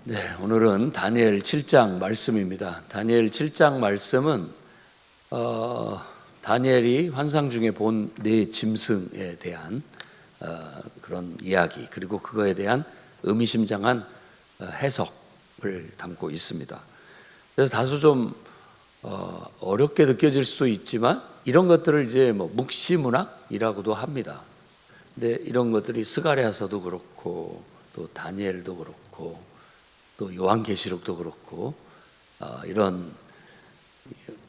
네, 오늘은 다니엘 7장 말씀입니다. 다니엘 7장 말씀은 다니엘이 환상 중에 본 네 짐승에 대한 그런 이야기, 그리고 그거에 대한 의미심장한 해석을 담고 있습니다. 그래서 다소 좀 어렵게 느껴질 수도 있지만 이런 것들을 이제 뭐 묵시문학이라고도 합니다. 근데 이런 것들이 스가랴서도 그렇고 또 다니엘도 그렇고 또 요한계시록도 그렇고 이런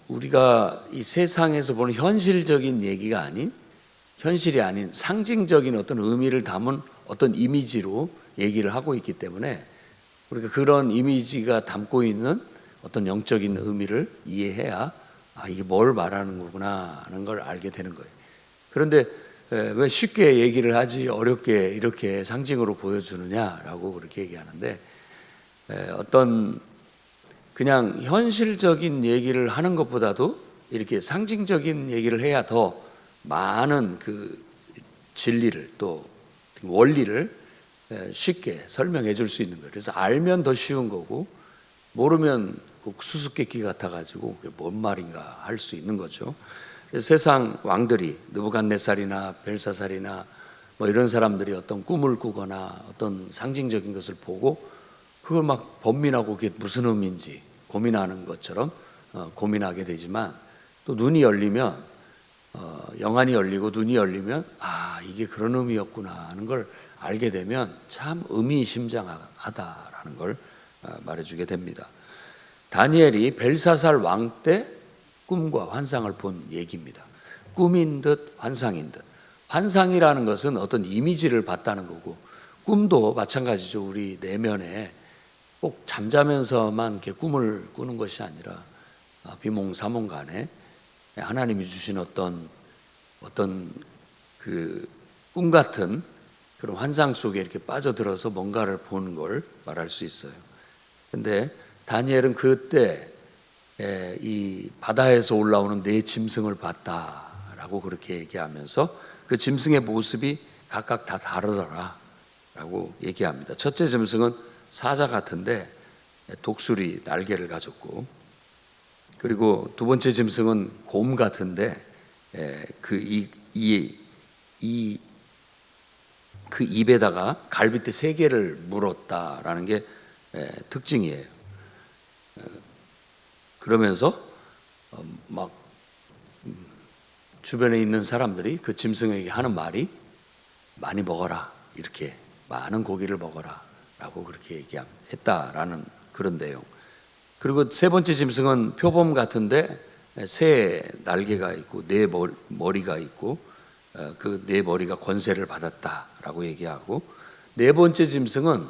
우리가 이 세상에서 보는 현실적인 얘기가 아닌, 현실이 아닌 상징적인 어떤 의미를 담은 어떤 이미지로 얘기를 하고 있기 때문에 우리가 그런 이미지가 담고 있는 어떤 영적인 의미를 이해해야 이게 뭘 말하는 거구나 하는 걸 알게 되는 거예요. 그런데 왜 쉽게 얘기를 하지 어렵게 이렇게 상징으로 보여주느냐라고 그렇게 얘기하는데, 어떤 그냥 현실적인 얘기를 하는 것보다도 이렇게 상징적인 얘기를 해야 더 많은 그 진리를 또 원리를 쉽게 설명해 줄 수 있는 거예요. 그래서 알면 더 쉬운 거고 모르면 수수께끼 같아가지고 그게 뭔 말인가 할 수 있는 거죠. 세상 왕들이 느부갓네살이나 벨사살이나 뭐 이런 사람들이 어떤 꿈을 꾸거나 어떤 상징적인 것을 보고 그걸 막 번민하고 그게 무슨 의미인지 고민하는 것처럼 고민하게 되지만, 또 눈이 열리면 영안이 열리고 눈이 열리면 이게 그런 의미였구나 하는 걸 알게 되면 참 의미심장하다라는 걸 말해주게 됩니다. 다니엘이 벨사살 왕 때 꿈과 환상을 본 얘기입니다. 꿈인 듯 환상인 듯. 환상이라는 것은 어떤 이미지를 봤다는 거고, 꿈도 마찬가지죠. 우리 내면에 꼭 잠자면서만 이렇게 꿈을 꾸는 것이 아니라 비몽사몽 간에 하나님이 주신 어떤 그 꿈 같은 그런 환상 속에 이렇게 빠져들어서 뭔가를 보는 걸 말할 수 있어요. 근데 다니엘은 그때 이 바다에서 올라오는 네 짐승을 봤다라고 그렇게 얘기하면서 그 짐승의 모습이 각각 다 다르더라라고 얘기합니다. 첫째 짐승은 사자 같은데 독수리 날개를 가졌고, 그리고 두 번째 짐승은 곰 같은데 그 입에다가 갈빗대 3개를 물었다라는 게 특징이에요. 그러면서 막 주변에 있는 사람들이 그 짐승에게 하는 말이 많이 먹어라, 이렇게 많은 고기를 먹어라 라고 그렇게 얘기했다라는 그런 내용. 그리고 세 번째 짐승은 표범 같은데 새 날개가 있고 네 머리가 있고 그 네 머리가 권세를 받았다라고 얘기하고, 네 번째 짐승은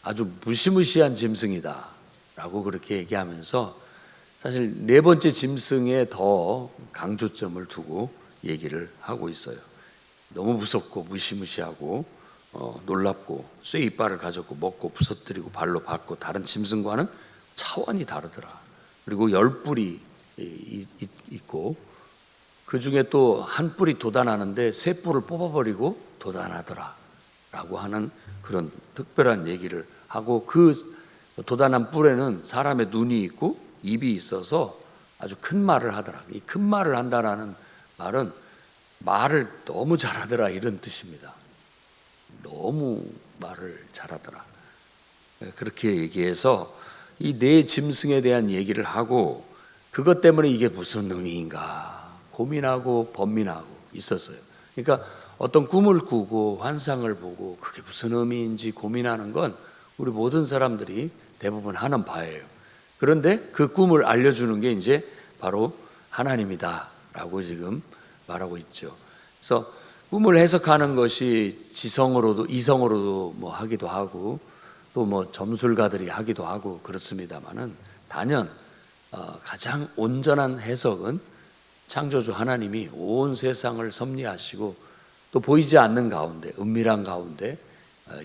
아주 무시무시한 짐승이다 라고 그렇게 얘기하면서 사실 네 번째 짐승에 더 강조점을 두고 얘기를 하고 있어요. 너무 무섭고 무시무시하고 놀랍고 쇠 이빨을 가졌고 먹고 부서뜨리고 발로 밟고 다른 짐승과는 차원이 다르더라. 그리고 10뿔이 있고 그 중에 또 한 뿔이 돋아나는데 3뿔을 뽑아버리고 돋아나더라 라고 하는 그런 특별한 얘기를 하고, 그 돋아난 뿔에는 사람의 눈이 있고 입이 있어서 아주 큰 말을 하더라. 이 큰 말을 한다라는 말은 말을 너무 잘하더라 이런 뜻입니다. 너무 말을 잘하더라. 그렇게 얘기해서 이 네 짐승에 대한 얘기를 하고, 그것 때문에 이게 무슨 의미인가 고민하고 번민하고 있었어요. 그러니까 어떤 꿈을 꾸고 환상을 보고 그게 무슨 의미인지 고민하는 건 우리 모든 사람들이 대부분 하는 바예요. 그런데 그 꿈을 알려주는 게 이제 바로 하나님이다라고 지금 말하고 있죠. 그래서 꿈을 해석하는 것이 지성으로도 이성으로도 뭐 하기도 하고 또 뭐 점술가들이 하기도 하고 그렇습니다만은, 단연 가장 온전한 해석은 창조주 하나님이 온 세상을 섭리하시고 또 보이지 않는 가운데 은밀한 가운데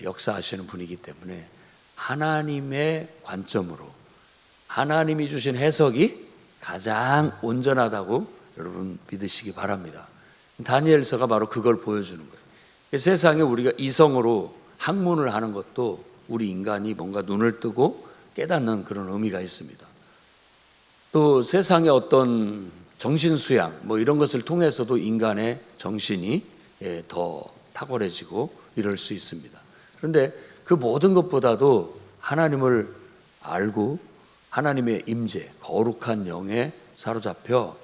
역사하시는 분이기 때문에 하나님의 관점으로 하나님이 주신 해석이 가장 온전하다고 여러분 믿으시기 바랍니다. 다니엘서가 바로 그걸 보여주는 거예요. 세상에 우리가 이성으로 학문을 하는 것도 우리 인간이 뭔가 눈을 뜨고 깨닫는 그런 의미가 있습니다. 또 세상의 어떤 정신수양 뭐 이런 것을 통해서도 인간의 정신이 더 탁월해지고 이럴 수 있습니다. 그런데 그 모든 것보다도 하나님을 알고 하나님의 임재, 거룩한 영에 사로잡혀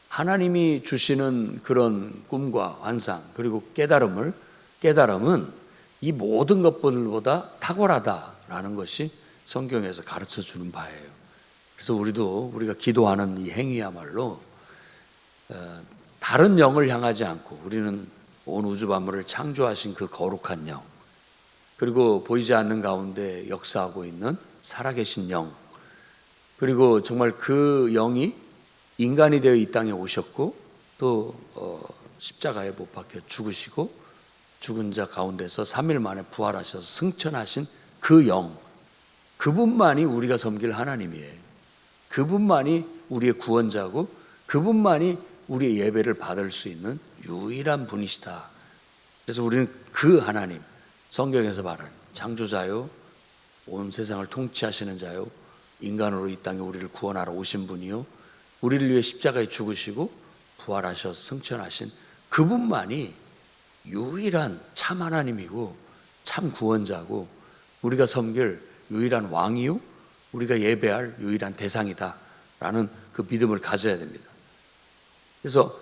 하나님이 주시는 그런 꿈과 환상 그리고 깨달음은 이 모든 것들보다 탁월하다라는 것이 성경에서 가르쳐 주는 바예요. 그래서 우리가 기도하는 이 행위야말로 다른 영을 향하지 않고 우리는 온 우주 만물을 창조하신 그 거룩한 영, 그리고 보이지 않는 가운데 역사하고 있는 살아계신 영, 그리고 정말 그 영이 인간이 되어 이 땅에 오셨고 또 십자가에 못 박혀 죽으시고 죽은 자 가운데서 3일 만에 부활하셔서 승천하신 그 영, 그분만이 우리가 섬길 하나님이에요. 그분만이 우리의 구원자고 그분만이 우리의 예배를 받을 수 있는 유일한 분이시다. 그래서 우리는 그 하나님, 성경에서 말하는 창조자요, 온 세상을 통치하시는 자요, 인간으로 이 땅에 우리를 구원하러 오신 분이요, 우리를 위해 십자가에 죽으시고 부활하셔서 승천하신 그분만이 유일한 참 하나님이고 참 구원자고 우리가 섬길 유일한 왕이요, 우리가 예배할 유일한 대상이다라는 그 믿음을 가져야 됩니다. 그래서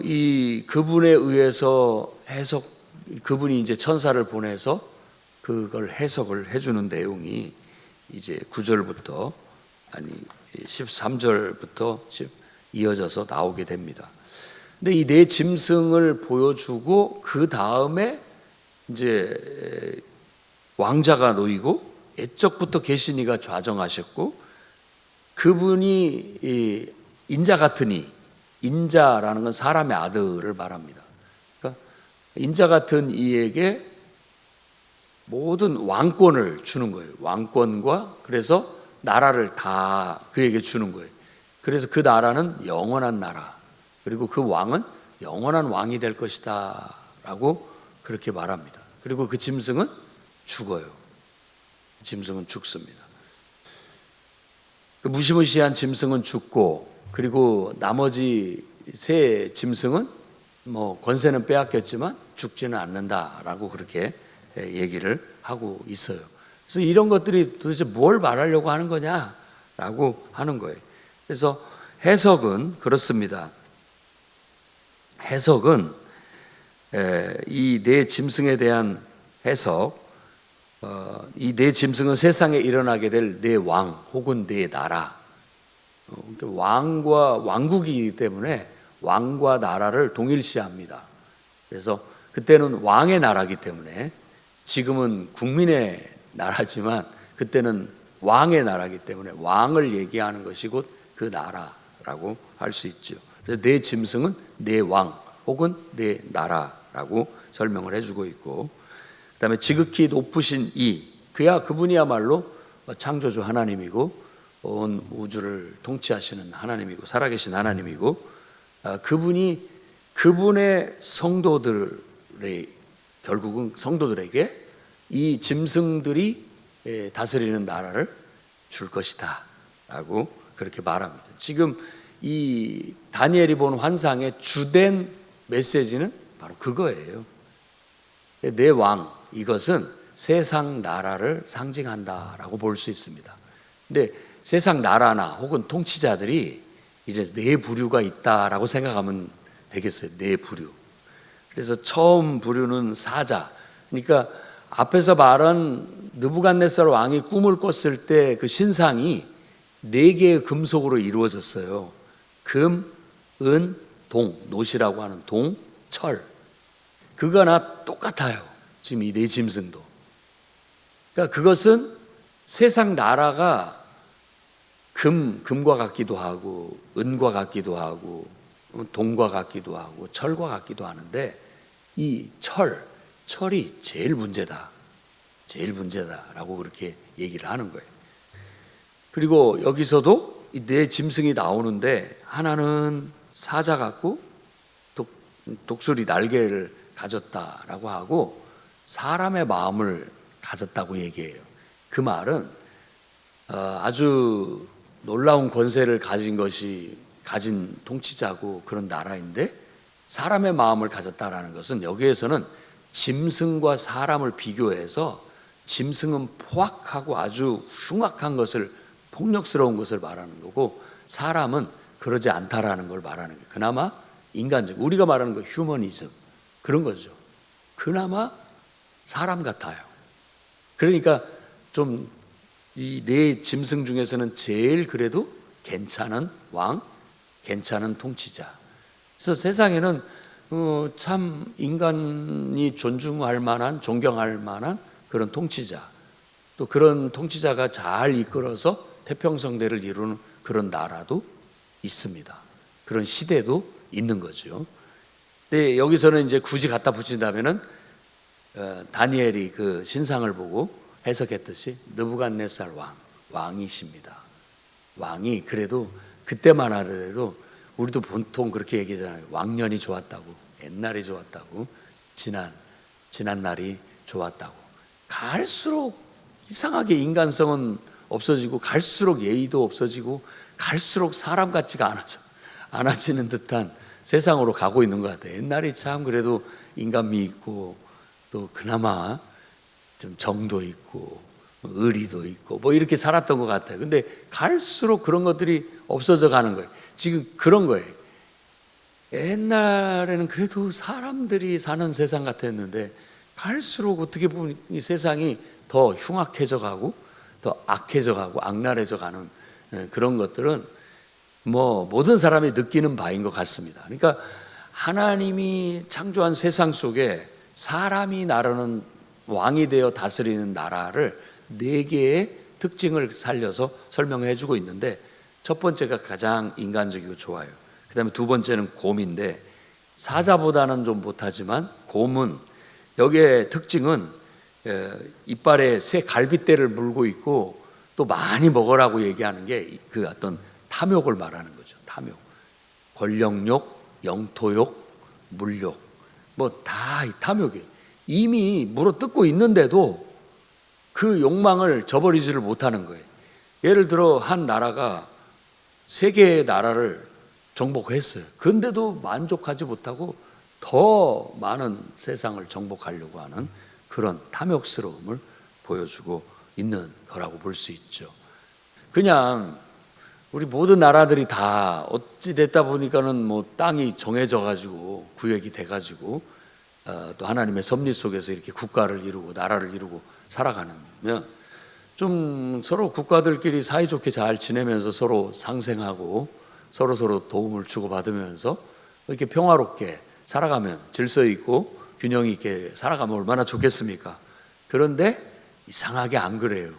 이 그분에 의해서 그분이 이제 천사를 보내서 그걸 해석을 해주는 내용이 이제 9절부터 13절부터 이어져서 나오게 됩니다. 근데 이 네 짐승을 보여주고 그 다음에 이제 왕자가 놓이고 옛적부터 계신 이가 좌정하셨고 그분이 인자 같은 이, 인자라는 건 사람의 아들을 말합니다. 그러니까 인자 같은 이에게 모든 왕권을 주는 거예요. 왕권과 그래서 나라를 다 그에게 주는 거예요. 그래서 그 나라는 영원한 나라, 그리고 그 왕은 영원한 왕이 될 것이다 라고 그렇게 말합니다. 그리고 그 짐승은 죽어요. 짐승은 죽습니다. 그 무시무시한 짐승은 죽고, 그리고 나머지 세 짐승은 뭐 권세는 빼앗겼지만 죽지는 않는다라고 그렇게 얘기를 하고 있어요. 그래서 이런 것들이 도대체 뭘 말하려고 하는 거냐라고 하는 거예요. 그래서 해석은 그렇습니다. 해석은 이 네 짐승에 대한 해석, 이 네 짐승은 세상에 일어나게 될 네 왕 혹은 네 나라, 왕과 왕국이기 때문에 왕과 나라를 동일시합니다. 그래서 그때는 왕의 나라이기 때문에, 지금은 국민의 나라지만 그때는 왕의 나라이기 때문에 왕을 얘기하는 것이 곧 그 나라라고 할 수 있죠. 그래서 네 짐승은 네 왕 혹은 네 나라라고 설명을 해주고 있고, 그다음에 지극히 높으신 그분이야말로 창조주 하나님이고 온 우주를 통치하시는 하나님이고 살아계신 하나님이고, 그분이 그분의 결국은 성도들에게 이 짐승들이 다스리는 나라를 줄 것이다 라고 그렇게 말합니다. 지금 이 다니엘이 본 환상의 주된 메시지는 바로 그거예요. 내 왕, 이것은 세상 나라를 상징한다라고 볼 수 있습니다. 근데 세상 나라나 혹은 통치자들이 이래서 네 부류가 있다라고 생각하면 되겠어요. 네 부류. 그래서 처음 부류는 사자. 그러니까 앞에서 말한 느부갓네살 왕이 꿈을 꿨을 때 그 신상이 네 개의 금속으로 이루어졌어요. 금, 은, 동, 노시라고 하는 동, 철. 그거나 똑같아요. 지금 이 네 짐승도. 그러니까 그것은 세상 나라가 금과 같기도 하고 은과 같기도 하고 동과 같기도 하고 철과 같기도 하는데, 이 철이 제일 문제다라고 그렇게 얘기를 하는 거예요. 그리고 여기서도 이 네 짐승이 나오는데, 하나는 사자 같고 독수리 날개를 가졌다라고 하고 사람의 마음을 가졌다고 얘기해요. 그 말은 아주 놀라운 권세를 가진 통치자고 그런 나라인데 사람의 마음을 가졌다라는 것은, 여기에서는 짐승과 사람을 비교해서 짐승은 포악하고 아주 흉악한 것을, 폭력스러운 것을 말하는 거고, 사람은 그러지 않다라는 걸 말하는 거예요. 그나마 인간적, 우리가 말하는 거 휴머니즘 그런 거죠. 그나마 사람 같아요. 그러니까 좀 이 네 짐승 중에서는 제일 그래도 괜찮은 왕, 괜찮은 통치자. 그래서 세상에는 참 인간이 존중할 만한, 존경할 만한 그런 통치자, 또 그런 통치자가 잘 이끌어서 태평성대를 이루는 그런 나라도 있습니다. 그런 시대도 있는 거죠. 근데 여기서는 이제 굳이 갖다 붙인다면은 다니엘이 그 신상을 보고 해석했듯이 느부갓네살 왕이십니다. 왕이 그래도 그때만 하더라도 우리도 보통 그렇게 얘기하잖아요. 왕년이 좋았다고, 옛날이 좋았다고, 지난 날이 좋았다고. 갈수록 이상하게 인간성은 없어지고, 갈수록 예의도 없어지고, 갈수록 사람 같지가 않아지는 듯한 세상으로 가고 있는 것 같아요. 옛날이 참 그래도 인간미 있고, 또 그나마 좀 정도 있고 의리도 있고 뭐 이렇게 살았던 것 같아요. 근데 갈수록 그런 것들이 없어져 가는 거예요. 지금 그런 거예요. 옛날에는 그래도 사람들이 사는 세상 같았는데 갈수록 어떻게 보면 이 세상이 더 흉악해져 가고 더 악해져 가고 악랄해져 가는 그런 것들은 뭐 모든 사람이 느끼는 바인 것 같습니다. 그러니까 하나님이 창조한 세상 속에 사람이 나르는 왕이 되어 다스리는 나라를 4개의 특징을 살려서 설명해 주고 있는데, 첫 번째가 가장 인간적이고 좋아요. 그 다음에 두 번째는 곰인데, 사자보다는 좀 못하지만 곰은 여기에 특징은 이빨에 새 갈빗대를 물고 있고 또 많이 먹으라고 얘기하는 게 그 어떤 탐욕을 말하는 거죠. 탐욕, 권력욕, 영토욕, 물욕, 뭐 다 탐욕이에요. 이미 물어뜯고 있는데도 그 욕망을 저버리지를 못하는 거예요. 예를 들어 한 나라가 3개의 나라를 정복했어요. 그런데도 만족하지 못하고 더 많은 세상을 정복하려고 하는 그런 탐욕스러움을 보여주고 있는 거라고 볼 수 있죠. 그냥 우리 모든 나라들이 다 어찌 됐다 보니까는 뭐 땅이 정해져 가지고 구역이 돼 가지고 또 하나님의 섭리 속에서 이렇게 국가를 이루고 나라를 이루고 살아가면 좀 서로 국가들끼리 사이좋게 잘 지내면서 서로 상생하고 서로 도움을 주고받으면서 이렇게 평화롭게 살아가면, 질서 있고 균형 있게 살아가면 얼마나 좋겠습니까? 그런데 이상하게 안 그래요.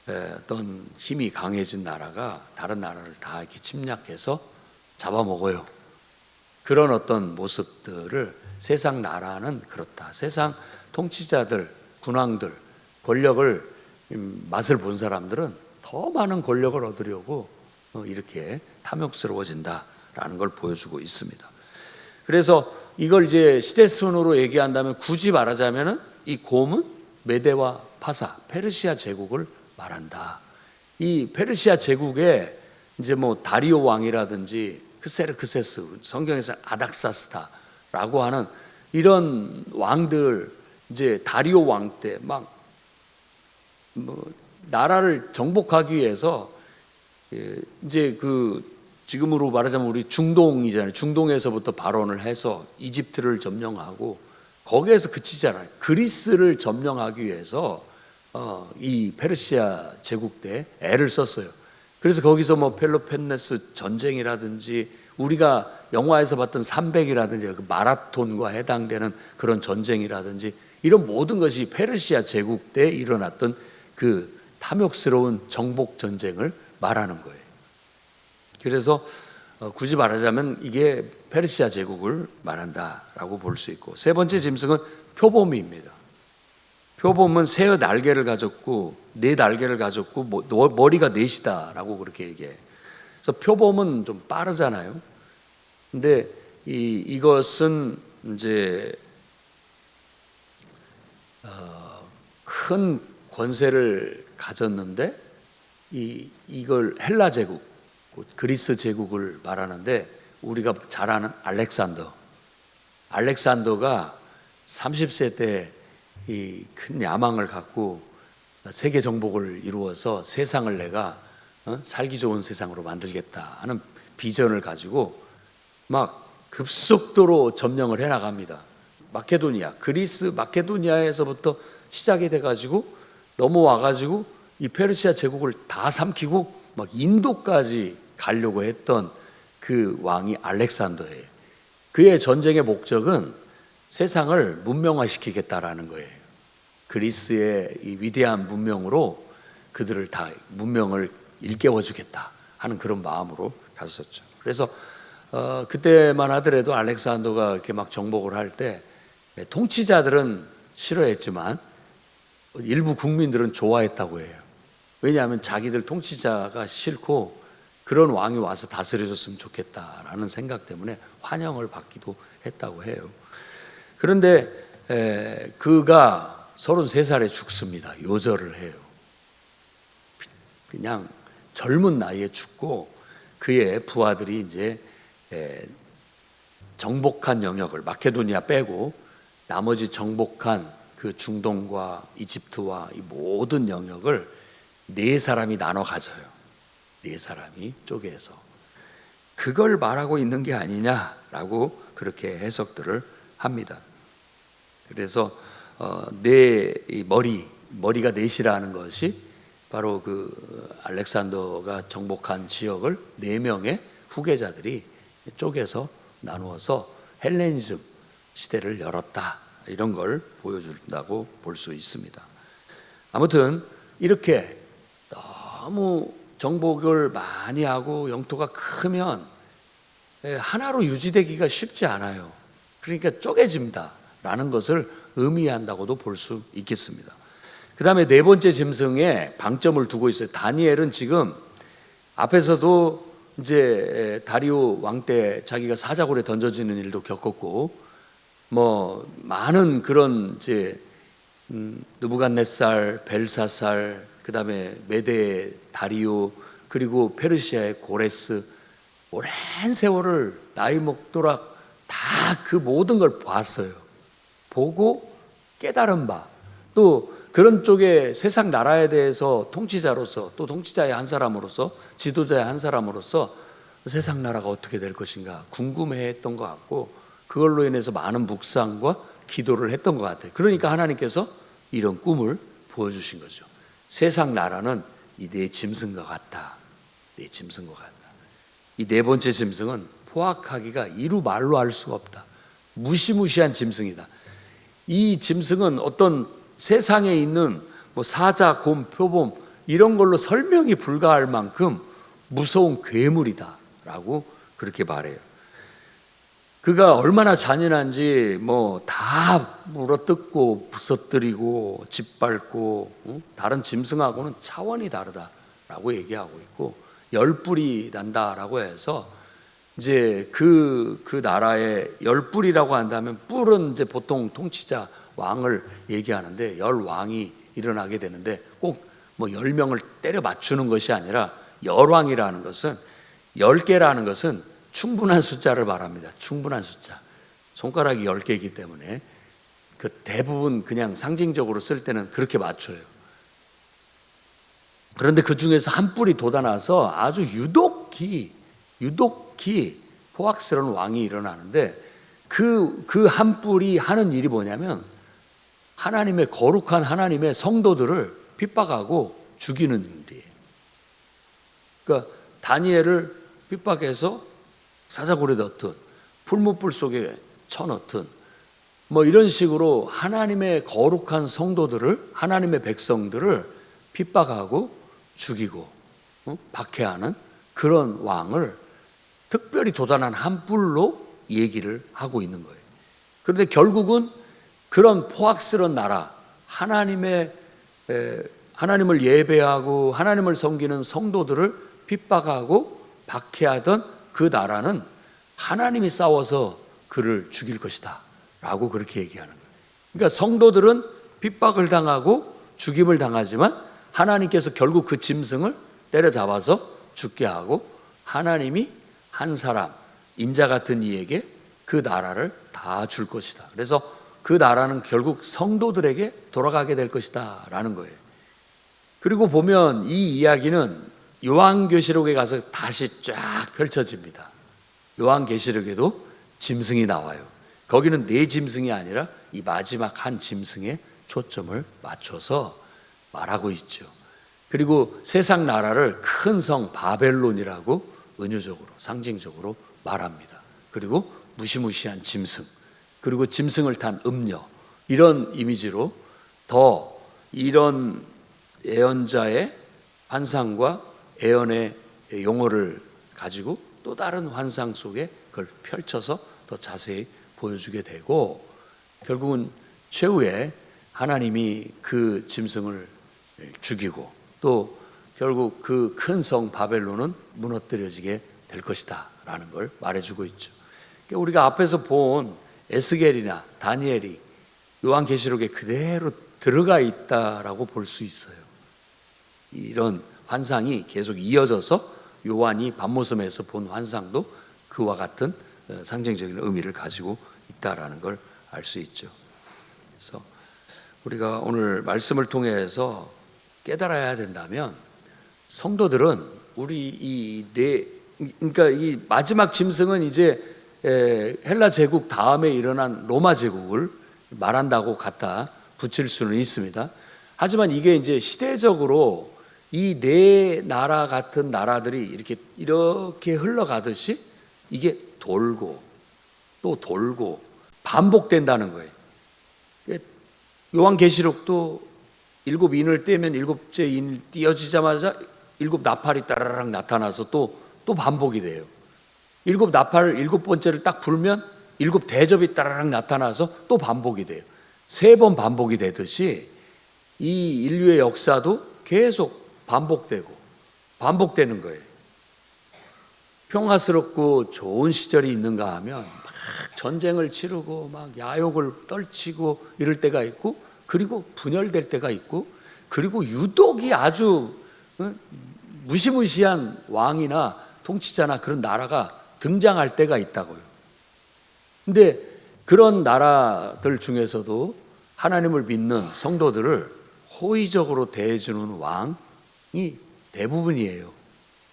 어떤 힘이 강해진 나라가 다른 나라를 다 이렇게 침략해서 잡아먹어요. 그런 어떤 모습들을 세상 나라는 그렇다. 세상 통치자들, 군왕들, 권력을 맛을 본 사람들은 더 많은 권력을 얻으려고 이렇게 탐욕스러워진다라는 걸 보여주고 있습니다. 그래서 이걸 이제 시대순으로 얘기한다면, 굳이 말하자면은 이 곰은 메데와 파사, 페르시아 제국을 말한다. 이 페르시아 제국에 이제 뭐 다리오 왕이라든지 크세르크세스, 성경에서 아닥사스다라고 하는 이런 왕들, 이제 다리오 왕 때 막 뭐 나라를 정복하기 위해서 이제 그 지금으로 말하자면 우리 중동이잖아요. 중동에서부터 발원을 해서 이집트를 점령하고 거기에서 그치잖아요. 그리스를 점령하기 위해서 이 페르시아 제국 때 애를 썼어요. 그래서 거기서 뭐 펠로폰네스 전쟁이라든지 우리가 영화에서 봤던 300이라든지 그 마라톤과 해당되는 그런 전쟁이라든지 이런 모든 것이 페르시아 제국 때 일어났던 그 탐욕스러운 정복 전쟁을 말하는 거예요. 그래서 굳이 말하자면 이게 페르시아 제국을 말한다라고 볼 수 있고, 세 번째 짐승은 표범입니다. 표범은 새의 날개를 가졌고 4날개를 가졌고 머리가 4이다라고 그렇게 얘기해요. 그래서 표범은 좀 빠르잖아요. 근데 이것은 이제 큰 권세를 가졌는데 이걸 헬라 제국, 그리스 제국을 말하는데 우리가 잘 아는 알렉산더가 30세 때 이 큰 야망을 갖고 세계 정복을 이루어서 세상을 내가 살기 좋은 세상으로 만들겠다 하는 비전을 가지고 막 급속도로 점령을 해 나갑니다. 그리스 마케도니아에서부터 시작이 돼가지고 넘어와가지고 이 페르시아 제국을 다 삼키고 막 인도까지 가려고 했던 그 왕이 알렉산더예요. 그의 전쟁의 목적은 세상을 문명화시키겠다라는 거예요. 그리스의 이 위대한 문명으로 그들을 다 문명을 일깨워주겠다 하는 그런 마음으로 갔었죠. 그래서 그때만 하더라도 알렉산더가 이렇게 막 정복을 할 때 통치자들은 싫어했지만 일부 국민들은 좋아했다고 해요. 왜냐하면 자기들 통치자가 싫고 그런 왕이 와서 다스려줬으면 좋겠다라는 생각 때문에 환영을 받기도 했다고 해요. 그런데 그가 33살에 죽습니다. 요절을 해요. 그냥 젊은 나이에 죽고 그의 부하들이 이제 정복한 영역을 마케도니아 빼고 나머지 정복한 그 중동과 이집트와 이 모든 영역을 4사람이 나눠 가져요. 4사람이 쪼개서 그걸 말하고 있는 게 아니냐라고 그렇게 해석들을 합니다. 그래서 머리가 넷이라는 것이 바로 그 알렉산더가 정복한 지역을 4명의 후계자들이 쪼개서 나누어서 헬레니즘 시대를 열었다, 이런 걸 보여준다고 볼 수 있습니다. 아무튼 이렇게 너무 정복을 많이 하고 영토가 크면 하나로 유지되기가 쉽지 않아요. 그러니까 쪼개집니다라는 것을 의미한다고도 볼 수 있겠습니다. 그 다음에 4번째 짐승에 방점을 두고 있어요. 다니엘은 지금 앞에서도 이제 다리오 왕 때 자기가 사자굴에 던져지는 일도 겪었고, 뭐 많은 그런 이제 느부갓네살, 벨사살, 그 다음에 메대 다리오, 그리고 페르시아의 고레스, 오랜 세월을 나이 먹도록 다 그 모든 걸 봤어요. 보고 깨달은 바, 또 그런 쪽에 세상 나라에 대해서 통치자로서, 또 통치자의 한 사람으로서, 지도자의 한 사람으로서 세상 나라가 어떻게 될 것인가 궁금해했던 것 같고, 그걸로 인해서 많은 묵상과 기도를 했던 것 같아요. 그러니까 하나님께서 이런 꿈을 보여주신 거죠. 세상 나라는 이 4짐승과 같다. 4짐승과 같다. 이 4번째 짐승은 포악하기가 이루 말로 할 수가 없다. 무시무시한 짐승이다. 이 짐승은 어떤 세상에 있는 뭐 사자, 곰, 표범 이런 걸로 설명이 불가할 만큼 무서운 괴물이다 라고 그렇게 말해요. 그가 얼마나 잔인한지 뭐 다 물어뜯고 부서뜨리고 짓밟고 다른 짐승하고는 차원이 다르다라고 얘기하고 있고, 열불이 난다라고 해서 이제 그 나라의 열불이라고 한다면, 뿔은 이제 보통 통치자 왕을 얘기하는데 열왕이 일어나게 되는데 꼭 뭐 10명을 때려 맞추는 것이 아니라 열왕이라는 것은 10개라는 것은 충분한 숫자를 말합니다. 충분한 숫자. 손가락이 10개이기 때문에 그 대부분 그냥 상징적으로 쓸 때는 그렇게 맞춰요. 그런데 그 중에서 한 뿔이 돋아나서 아주 유독히 포악스러운 왕이 일어나는데, 그 한 뿔이 하는 일이 뭐냐면 하나님의 거룩한 하나님의 성도들을 핍박하고 죽이는 일이에요. 그러니까 다니엘을 핍박해서 사자굴에 넣든 풀무불 속에 쳐넣든 뭐 이런 식으로 하나님의 거룩한 성도들을, 하나님의 백성들을 핍박하고 죽이고 박해하는 그런 왕을 특별히 도단한 한 뿔로 얘기를 하고 있는 거예요. 그런데 결국은 그런 포악스러운 나라, 하나님을 예배하고 하나님을 섬기는 성도들을 핍박하고 박해하던 그 나라는 하나님이 싸워서 그를 죽일 것이다 라고 그렇게 얘기하는 거예요. 그러니까 성도들은 핍박을 당하고 죽임을 당하지만 하나님께서 결국 그 짐승을 때려잡아서 죽게 하고 하나님이 한 사람, 인자 같은 이에게 그 나라를 다 줄 것이다. 그래서 그 나라는 결국 성도들에게 돌아가게 될 것이다 라는 거예요. 그리고 보면 이 이야기는 요한계시록에 가서 다시 쫙 펼쳐집니다. 요한계시록에도 짐승이 나와요. 거기는 네 짐승이 아니라 이 마지막 한 짐승에 초점을 맞춰서 말하고 있죠. 그리고 세상 나라를 큰 성 바벨론이라고 은유적으로 상징적으로 말합니다. 그리고 무시무시한 짐승, 그리고 짐승을 탄 음녀, 이런 이미지로 더 이런 예언자의 환상과 예언의 용어를 가지고 또 다른 환상 속에 그걸 펼쳐서 더 자세히 보여주게 되고, 결국은 최후에 하나님이 그 짐승을 죽이고 또 결국 그 큰 성 바벨론은 무너뜨려지게 될 것이다 라는 걸 말해주고 있죠. 우리가 앞에서 본 에스겔이나 다니엘이 요한계시록에 그대로 들어가 있다라고 볼 수 있어요. 이런 환상이 계속 이어져서 요한이 밤모섬에서 본 환상도 그와 같은 상징적인 의미를 가지고 있다라는 걸 알 수 있죠. 그래서 우리가 오늘 말씀을 통해서 깨달아야 된다면, 성도들은 우리 그러니까 이 마지막 짐승은 이제 헬라 제국 다음에 일어난 로마 제국을 말한다고 갖다 붙일 수는 있습니다. 하지만 이게 이제 시대적으로 이 네 나라 같은 나라들이 이렇게 흘러가듯이 이게 돌고 또 돌고 반복된다는 거예요. 요한계시록도 7인을 떼면 7째 인 띄어지자마자 7 나팔이 따라락 나타나서 또 반복이 돼요. 7 나팔 7번째를 딱 불면 7 대접이 따라락 나타나서 또 반복이 돼요. 3번 반복이 되듯이 이 인류의 역사도 계속 반복되는 거예요. 평화스럽고 좋은 시절이 있는가 하면 막 전쟁을 치르고 막 야욕을 떨치고 이럴 때가 있고, 그리고 분열될 때가 있고, 그리고 유독이 아주 무시무시한 왕이나 통치자나 그런 나라가 등장할 때가 있다고요. 근데 그런 나라들 중에서도 하나님을 믿는 성도들을 호의적으로 대해주는 왕이 대부분이에요.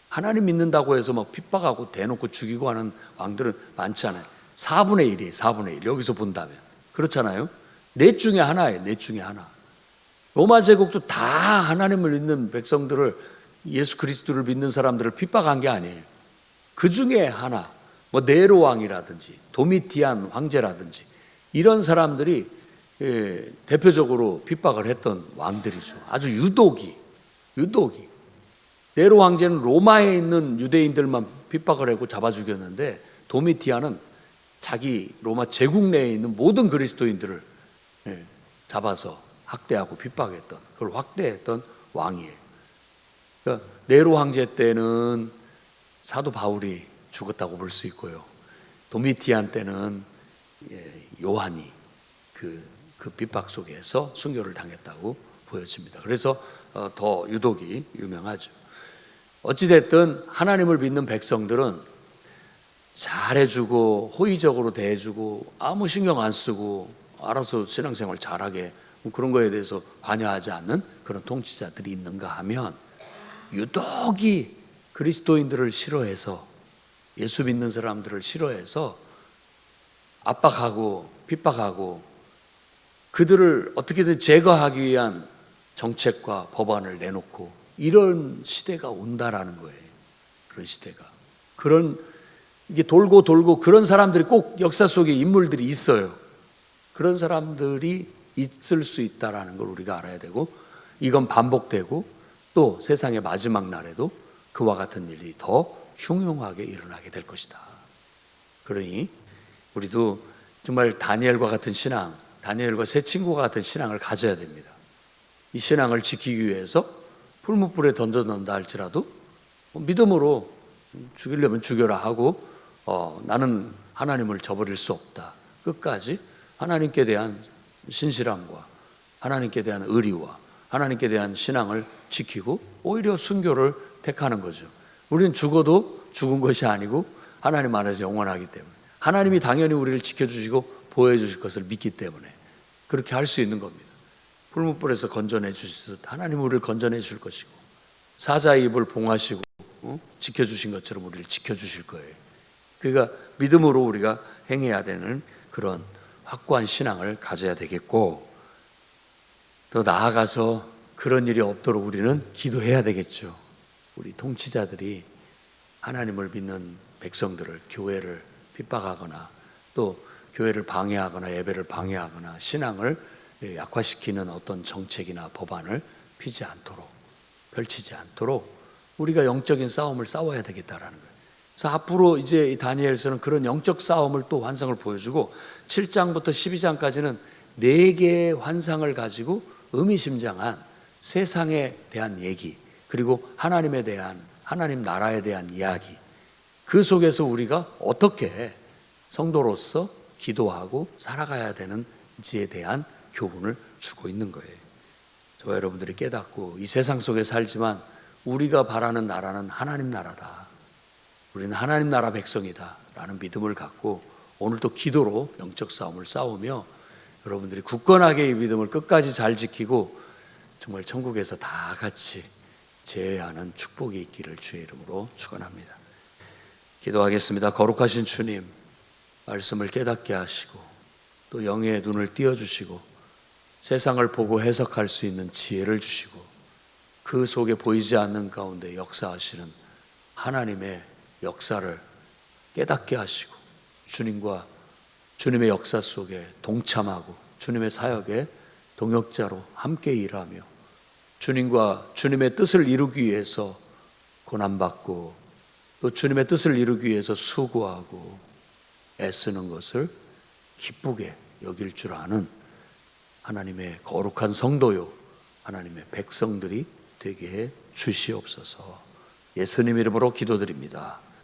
하나님 믿는다고 해서 막 핍박하고 대놓고 죽이고 하는 왕들은 많지 않아요. 4분의 1이에요. 4분의 1. 여기서 본다면. 그렇잖아요. 넷 중에 하나예요. 넷 중에 하나. 로마 제국도 다 하나님을 믿는 백성들을, 예수 그리스도를 믿는 사람들을 핍박한 게 아니에요. 그 중에 하나, 뭐 네로 왕이라든지 도미티안 황제라든지 이런 사람들이 대표적으로 핍박을 했던 왕들이죠. 아주 유독이. 네로 황제는 로마에 있는 유대인들만 핍박을 하고 잡아 죽였는데, 도미티안은 자기 로마 제국 내에 있는 모든 그리스도인들을 잡아서 학대하고 핍박했던, 그걸 확대했던 왕이에요. 그러니까 네로 황제 때는 사도 바울이 죽었다고 볼 수 있고요. 도미티안 때는 요한이 그 핍박 속에서 순교를 당했다고 보여집니다. 그래서 더 유독이 유명하죠. 어찌됐든 하나님을 믿는 백성들은 잘해주고 호의적으로 대해주고 아무 신경 안 쓰고 알아서 신앙생활 잘하게, 그런 거에 대해서 관여하지 않는 그런 통치자들이 있는가 하면, 유독이 그리스도인들을 싫어해서, 예수 믿는 사람들을 싫어해서 압박하고 핍박하고 그들을 어떻게든 제거하기 위한 정책과 법안을 내놓고 이런 시대가 온다라는 거예요. 그런 시대가. 이게 돌고 그런 사람들이 꼭 역사 속에 인물들이 있어요. 그런 사람들이 있을 수 있다라는 걸 우리가 알아야 되고, 이건 반복되고 또 세상의 마지막 날에도 그와 같은 일이 더 흉흉하게 일어나게 될 것이다. 그러니 우리도 정말 다니엘과 같은 신앙, 다니엘과 세 친구와 같은 신앙을 가져야 됩니다. 이 신앙을 지키기 위해서 풀무불에 던져놓는다 할지라도 믿음으로 죽이려면 죽여라 하고 나는 하나님을 저버릴 수 없다. 끝까지 하나님께 대한 신실함과 하나님께 대한 의리와 하나님께 대한 신앙을 지키고 오히려 순교를 택하는 거죠. 우리는 죽어도 죽은 것이 아니고 하나님 안에서 영원하기 때문에 하나님이 당연히 우리를 지켜주시고 보호해 주실 것을 믿기 때문에 그렇게 할 수 있는 겁니다. 불문불에서 건져내 주시듯 하나님 우리를 건져내 줄 것이고 사자의 입을 봉하시고 지켜주신 것처럼 우리를 지켜주실 거예요. 그러니까 믿음으로 우리가 행해야 되는 그런 확고한 신앙을 가져야 되겠고, 더 나아가서 그런 일이 없도록 우리는 기도해야 되겠죠. 우리 통치자들이 하나님을 믿는 백성들을, 교회를 핍박하거나 또 교회를 방해하거나 예배를 방해하거나 신앙을 약화시키는 어떤 정책이나 법안을 피지 않도록, 펼치지 않도록 우리가 영적인 싸움을 싸워야 되겠다라는 거예요. 그래서 앞으로 이제 이 다니엘서는 그런 영적 싸움을 또 환상을 보여주고 7장부터 12장까지는 4개의 환상을 가지고 의미심장한 세상에 대한 얘기, 그리고 하나님에 대한, 하나님 나라에 대한 이야기, 그 속에서 우리가 어떻게 성도로서 기도하고 살아가야 되는지에 대한 교훈을 주고 있는 거예요. 저와 여러분들이 깨닫고 이 세상 속에 살지만 우리가 바라는 나라는 하나님 나라다, 우리는 하나님 나라 백성이다 라는 믿음을 갖고 오늘도 기도로 영적 싸움을 싸우며 여러분들이 굳건하게 이 믿음을 끝까지 잘 지키고 정말 천국에서 다 같이 제외하는 축복이 있기를 주의 이름으로 축원합니다. 기도하겠습니다. 거룩하신 주님, 말씀을 깨닫게 하시고 또 영의 눈을 띄워주시고 세상을 보고 해석할 수 있는 지혜를 주시고 그 속에 보이지 않는 가운데 역사하시는 하나님의 역사를 깨닫게 하시고 주님과 주님의 역사 속에 동참하고 주님의 사역에 동역자로 함께 일하며 주님과 주님의 뜻을 이루기 위해서 고난받고 또 주님의 뜻을 이루기 위해서 수고하고 애쓰는 것을 기쁘게 여길 줄 아는 하나님의 거룩한 성도요 하나님의 백성들이 되게 해 주시옵소서. 예수님 이름으로 기도드립니다.